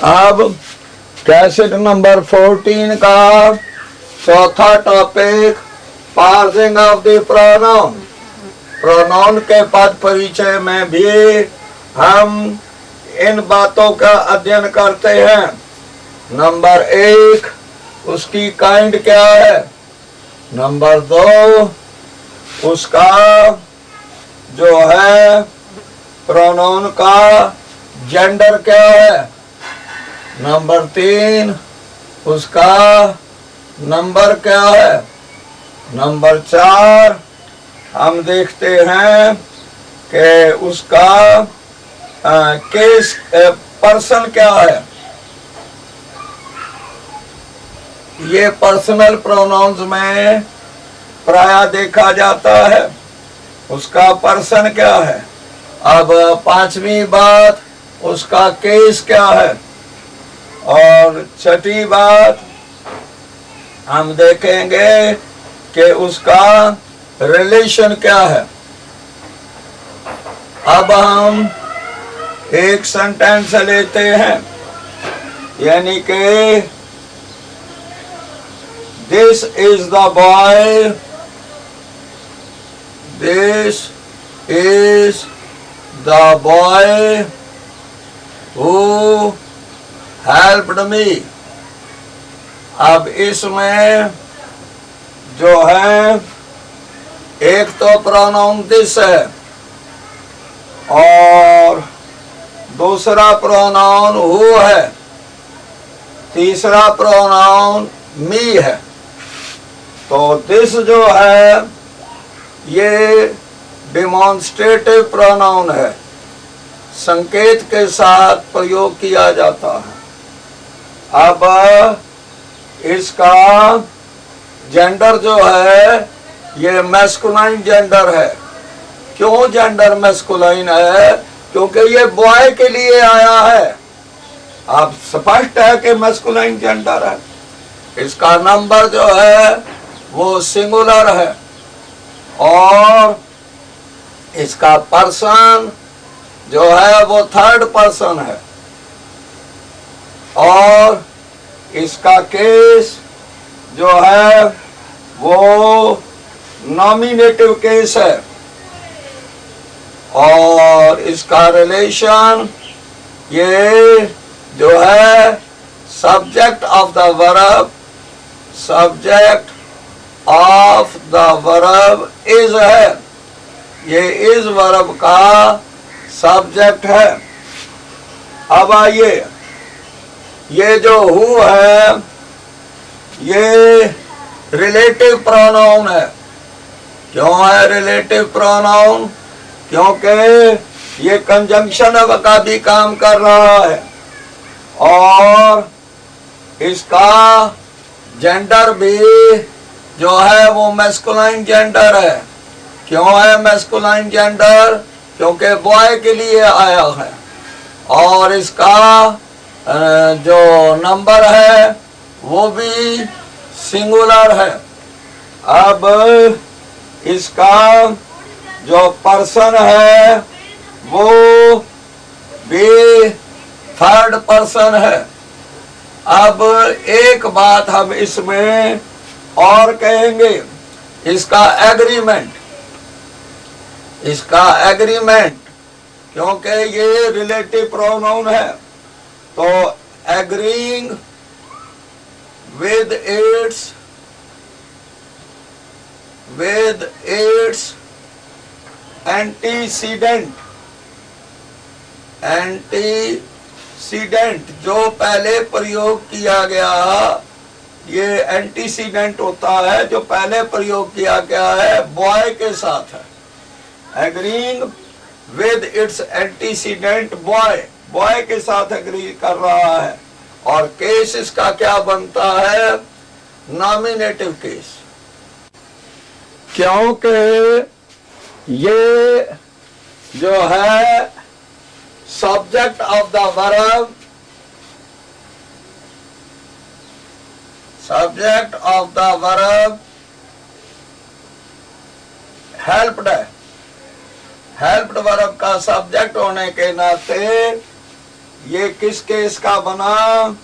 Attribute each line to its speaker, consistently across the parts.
Speaker 1: अब cassette number 14 का चौथा topic parsing of the pronoun. Pronoun के पद परिचय में भी हम इन बातों का अध्ययन करते हैं। नंबर 1 उसकी काइंड क्या है। नंबर 2 उसका जो है प्रोनाउन का जेंडर क्या है। नंबर 3 उसका नंबर क्या है। नंबर 4 हम देखते हैं कि उसका केस पर्सन क्या है। ये पर्सनल प्रोनाउंस में प्राय देखा जाता है। उसका पर्सन क्या है। अब पांचवी बात उसका केस क्या है। और छठी बात हम देखेंगे कि उसका रिलेशन क्या है। अब हम एक सेंटेंस लेते हैं, यानी कि this is the boy, this is the boy who helped me. अब इसमें जो है एक तो प्रोनाउन दिस है और दूसरा प्रोनाउन हु है, तीसरा प्रोनाउन मी है। तो दिस जो है ये डिमॉन्स्ट्रेटिव प्रोनाउन है, संकेत के साथ प्रयोग किया जाता है। अब इसका जेंडर जो है ये मैस्कुलाइन जेंडर है। क्यों जेंडर मैस्कुलाइन है? क्योंकि ये बॉय के लिए आया है। अब स्पष्ट है कि मैस्कुलाइन जेंडर है। इसका नंबर जो है वो सिंगुलर है और इसका पर्सन जो है वो थर्ड पर्सन है और इसका केस जो है वो नॉमिनेटिव केस है और इसका रिलेशन ये जो है subject of the verb, subject of the verb is है। ये इज वर्ब का सब्जेक्ट है। अब आइए, ये जो हु है ये रिलेटिव प्रोनाउन है। क्यों है रिलेटिव प्रोनाउन? क्योंकि ये कंजंक्शन का भी काम कर रहा है और इसका जेंडर भी जो है वो मैस्कुलाइन जेंडर है। क्यों है मैस्कुलाइन जेंडर? क्योंकि बॉय के लिए आया है और इसका जो नंबर है वो भी सिंगुलर है। अब इसका जो पर्सन है वो भी थर्ड पर्सन है। अब एक बात हम इसमें और कहेंगे, इसका एग्रीमेंट, इसका एग्रीमेंट, क्योंकि ये रिलेटिव प्रोनाउन है तो एग्रीइंग with its antecedent जो पहले प्रयोग किया गया, ये एंटीसीडेंट होता है जो पहले प्रयोग किया गया है बॉय के साथ है। Agreeing with its antecedent boy, boy के साथ एग्री कर रहा है और केस इसका क्या बनता है? Nominative case. क्योंकि ये जो है subject of the verb, subject of the verb helped है। हेल्प्ड वर्ब का सब्जेक्ट होने के नाते ये किस केस का बना?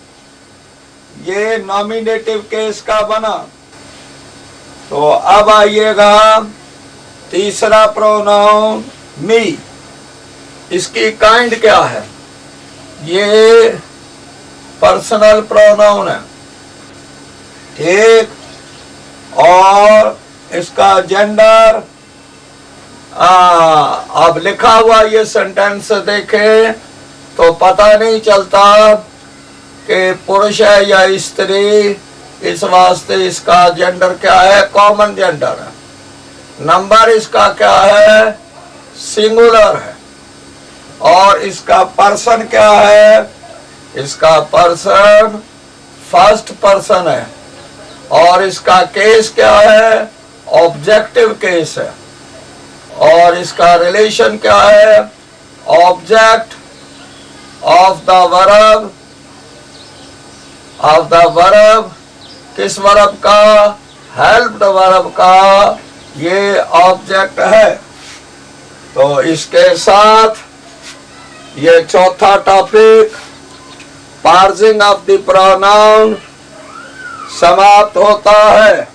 Speaker 1: ये नॉमिनेटिव केस का बना। तो अब आइएगा तीसरा प्रोनाउन मी। इसकी काइंड क्या है? ये पर्सनल प्रोनाउन है, ठीक। और इसका जेंडर, अब लिखा हुआ ये सेंटेंस देखे तो पता नहीं चलता कि पुरुष है या स्त्री, इस वास्ते इसका जेंडर क्या है? कॉमन जेंडर है। नंबर इसका क्या है? सिंगुलर है। और इसका पर्सन क्या है? इसका पर्सन फर्स्ट पर्सन है। और इसका केस क्या है? ऑब्जेक्टिव केस है। और इसका रिलेशन क्या है? ऑब्जेक्ट ऑफ द वर्ब, किस वर्ब का? हेल्प्ड वर्ब का ये ऑब्जेक्ट है। तो इसके साथ ये चौथा topic parsing of the pronoun समाप्त होता है।